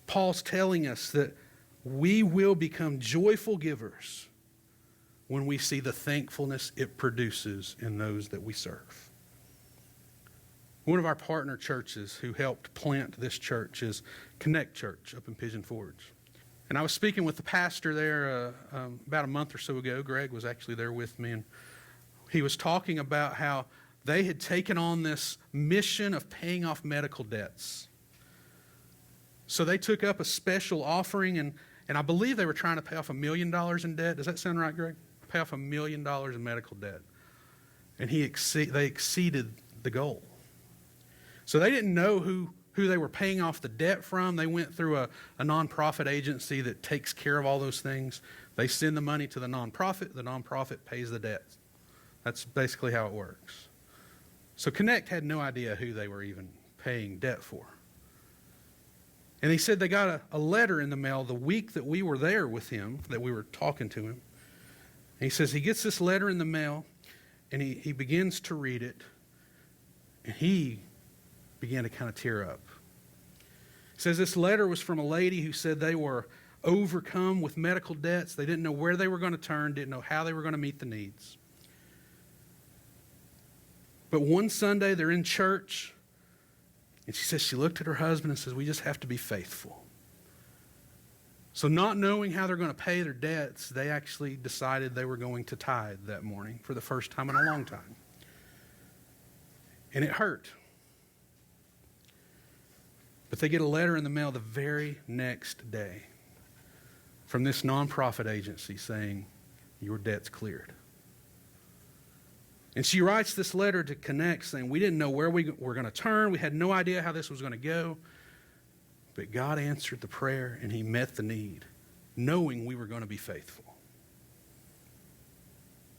Paul's telling us that we will become joyful givers when we see the thankfulness it produces in those that we serve. One of our partner churches who helped plant this church is Connect Church up in Pigeon Forge. And I was speaking with the pastor there about a month or so ago. Greg was actually there with me, and he was talking about how they had taken on this mission of paying off medical debts. So they took up a special offering, and I believe they were trying to pay off $1 million in debt. Does that sound right, Greg? Pay off $1 million in medical debt. And they exceeded the goal. So they didn't know who they were paying off the debt from. They went through a nonprofit agency that takes care of all those things. They send the money to the nonprofit pays the debt. That's basically how it works. So Connect had no idea who they were even paying debt for. And he said they got a letter in the mail the week that we were there with him, that we were talking to him. And he says he gets this letter in the mail, and he begins to read it, and he began to kind of tear up. He says this letter was from a lady who said they were overcome with medical debts. They didn't know where they were going to turn, didn't know how they were going to meet the needs. But one Sunday they're in church, and she says she looked at her husband and says, we just have to be faithful. So not knowing how they're going to pay their debts, they actually decided they were going to tithe that morning for the first time in a long time. And it hurt. But they get a letter in the mail the very next day from this nonprofit agency saying, your debt's cleared. And she writes this letter to Connect saying, we didn't know where we were going to turn. We had no idea how this was going to go. But God answered the prayer and he met the need, knowing we were going to be faithful.